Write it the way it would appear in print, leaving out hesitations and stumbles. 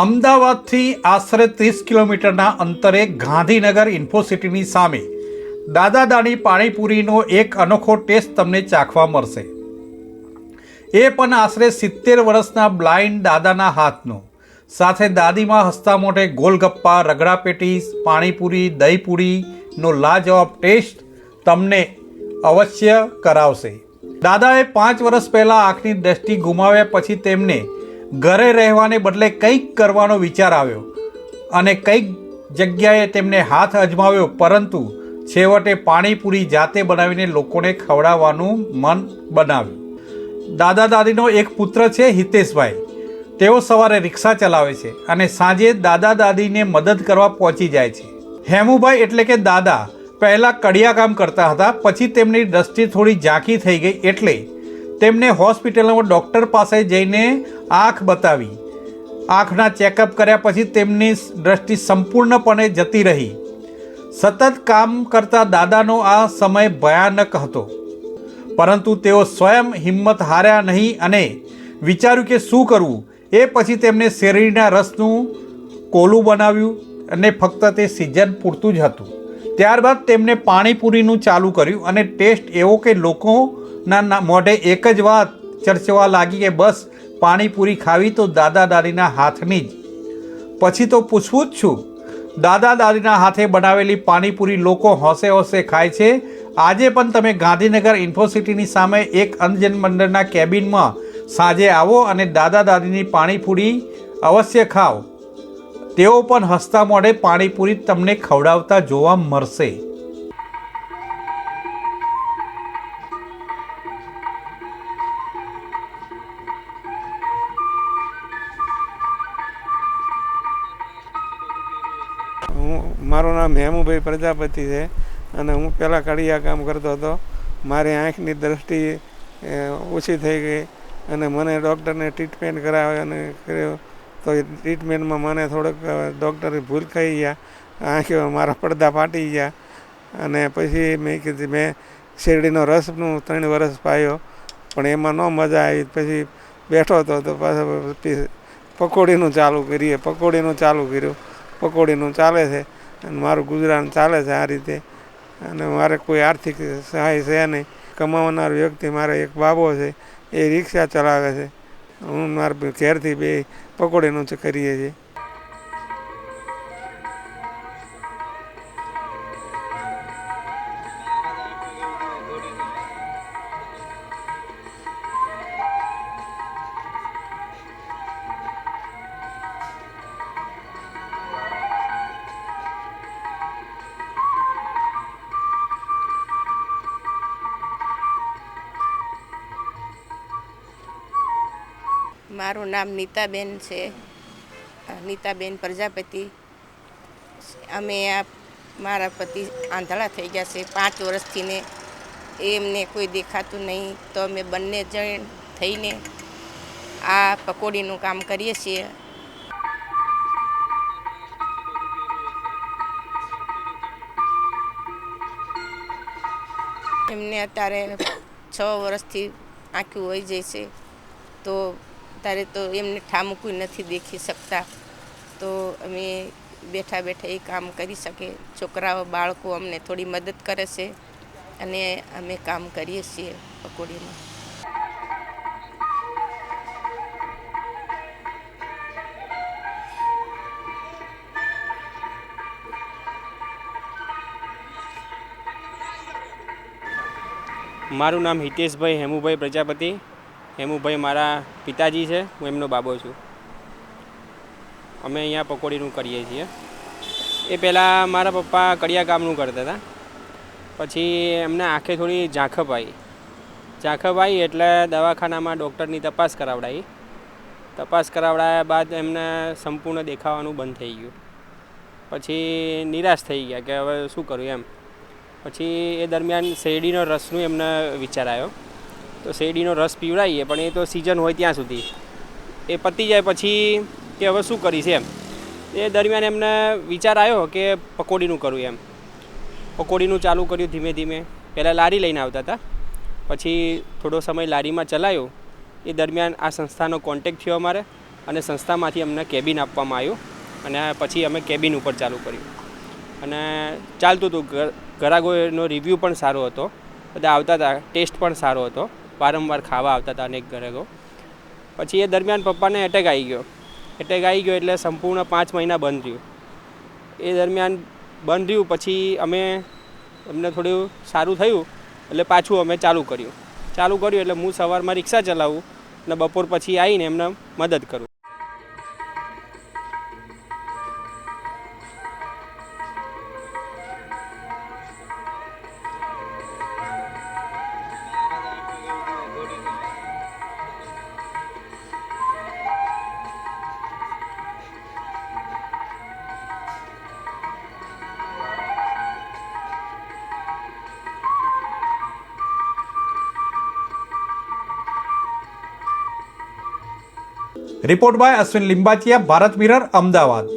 અમદાવાદથી આશરે 30 કિલોમીટરના અંતરે ગાંધીનગર ઇન્ફોસિટીની સામે દાદા દાદી પાણીપુરીનો એક અનોખો ટેસ્ટ તમને ચાખવા મળશે. એ પણ આશરે 70 વર્ષના બ્લાઇન્ડ દાદાના હાથનો, સાથે દાદીમાં હસતા મોઢે ગોલગપ્પા, રગડા પેટીસ, પાણીપુરી, દહીંપુરીનો લાજવાબ ટેસ્ટ તમને અવશ્ય કરાવશે. દાદાએ 5 વર્ષ પહેલાં આંખની દ્રષ્ટિ ગુમાવ્યા પછી તેમને ઘરે રહેવાને બદલે કંઈક કરવાનો વિચાર આવ્યો અને કંઈક જગ્યાએ તેમને હાથ અજમાવ્યો, પરંતુ છેવટે પાણીપુરી જાતે બનાવીને લોકોને ખવડાવવાનું મન બનાવ્યું. દાદા દાદીનો એક પુત્ર છે, હિતેશભાઈ. તેઓ સવારે રિક્ષા ચલાવે છે અને સાંજે દાદા દાદીને મદદ કરવા પહોંચી જાય છે. હેમુભાઈ એટલે કે દાદા પહેલાં કડિયા કામ કરતા હતા, પછી તેમની દ્રષ્ટિ થોડી ઝાંખી થઈ ગઈ એટલે તેમને હોસ્પિટલમાં ડૉક્ટર પાસે જઈને આંખ બતાવી. આંખના ચેકઅપ કર્યા પછી તેમની દ્રષ્ટિ સંપૂર્ણપણે જતી રહી. સતત કામ કરતા દાદાનો આ સમય ભયાનક હતો, પરંતુ તેઓ સ્વયં હિંમત હાર્યા નહીં અને વિચાર્યું કે શું કરવું. એ પછી તેમને શેરડીના રસનું કોલું બનાવ્યું અને ફક્ત તે સિઝન પૂરતું જ હતું. ત્યારબાદ તેમણે પાણીપુરીનું ચાલુ કર્યું અને ટેસ્ટ એવો કે લોકોના મોઢે એક જ વાત ચર્ચવા લાગી કે બસ પાણીપુરી ખાવી તો દાદા દાદીના હાથની જ. પછી તો પૂછવું જ છું, દાદા દાદીના હાથે બનાવેલી પાણીપુરી લોકો હોંશે હોંશે ખાય છે. આજે પણ તમે ગાંધીનગર ઇન્ફોસિટીની સામે એક અંધજન મંડળના કેબિનમાં સાંજે આવો અને દાદા દાદીની પાણીપુરી અવશ્ય ખાઓ. તેઓ પણ હસતા મોઢે પાણીપુરી તમને ખવડાવતા જોવા મળશે. મારું નામ હેમુભાઈ પ્રજાપતિ છે અને હું પહેલાં કડિયા કામ કરતો હતો. મારી આંખની દ્રષ્ટિ ઓછી થઈ ગઈ અને મને ડૉક્ટરને ટ્રીટમેન્ટ કરાવે અને કર્યો તો એ ટ્રીટમેન્ટમાં મને થોડોક ડૉક્ટરે ભૂલ ખાઈ ગયા, આંખે મારા પડદા ફાટી ગયા અને પછી મેં કીધું મેં શેરડીનો રસનું 3 વર્ષ પાયો પણ એમાં ન મજા આવી. પછી બેઠો હતો તો પાછું પકોડીનું ચાલુ કર્યું. પકોડીનું ચાલે છે અને મારું ગુજરાન ચાલે છે આ રીતે. અને મારે કોઈ આર્થિક સહાય છે નહીં. કમાવનાર વ્યક્તિ મારે એક બાબો છે, એ રિક્ષા ચલાવે છે. હું મારા ઘેરથી બે પકોડીનું કરીએ છીએ. મારું નામ નીતાબેન છે, નીતાબેન પ્રજાપતિ. અમે મારા પતિ આંધળા થઈ ગયા છે 5 વર્ષથી ને એમને કોઈ દેખાતું નહીં, તો અમે બંને જણ થઈને આ પકોડીનું કામ કરીએ છીએ. એમને અત્યારે 6 વર્ષથી આંખું હોઈ જાય છે, તો ત્યારે તો એમને ઠામુકું નથી દેખી શકતા. તો અમે બેઠા બેઠા એ કામ કરી શકે. છોકરાઓ બાળકો અમને થોડી મદદ કરે છે અને અમે કામ કરીએ છીએ પકોડીમાં. મારું નામ હિતેશભાઈ હેમુભાઈ પ્રજાપતિ. હેમુભાઈ મારા પિતાજી છે, હું એમનો બાબો છું. અમે અહીંયા પકોડીનું કરીએ છીએ. એ પહેલાં મારા પપ્પા કડિયા કામનું કરતા હતા. પછી એમને આંખે થોડી ઝાંખપ આવી એટલે દવાખાનામાં ડૉક્ટરની તપાસ કરાવડાવ્યા બાદ એમને સંપૂર્ણ દેખાવાનું બંધ થઈ ગયું. પછી નિરાશ થઈ ગયા કે હવે શું કરું એમ. પછી એ દરમિયાન શેરડીનો રસનું એમને વિચાર આવ્યો, તો શેરડીનો રસ પીવડાવીએ, પણ એ તો સિઝન હોય ત્યાં સુધી, એ પતી જાય પછી કે હવે શું કરીશ એમ. એ દરમિયાન એમને વિચાર આવ્યો કે પકોડીનું કરું એમ. પકોડીનું ચાલુ કર્યું ધીમે ધીમે. પહેલાં લારી લઈને આવતા હતા, પછી થોડો સમય લારીમાં ચલાવ્યો. એ દરમિયાન આ સંસ્થાનો કોન્ટેક્ટ થયો અમારે અને સંસ્થામાંથી અમને કેબિન આપવામાં આવ્યું અને પછી અમે કેબિન ઉપર ચાલુ કર્યું અને ચાલતું હતું. ગ્રાહકોનો રિવ્યૂ પણ સારો હતો, બધા આવતા હતા, ટેસ્ટ પણ સારો હતો, વારંવાર ખાવા આવતા હતા અનેક ગ્રાહકો. પછી એ દરમિયાન પપ્પાને એટેક આવી ગયો એટલે સંપૂર્ણ 5 મહિના બંધ રહ્યું. એ દરમિયાન બંધ રહ્યું પછી અમને થોડું સારું થયું એટલે પાછું અમે ચાલુ કર્યું એટલે હું સવારમાં રિક્ષા ચલાવું અને બપોર પછી આવીને એમને મદદ કરું. Report by Ashwin Limbachiya, Bharat mirror, Ahmedabad.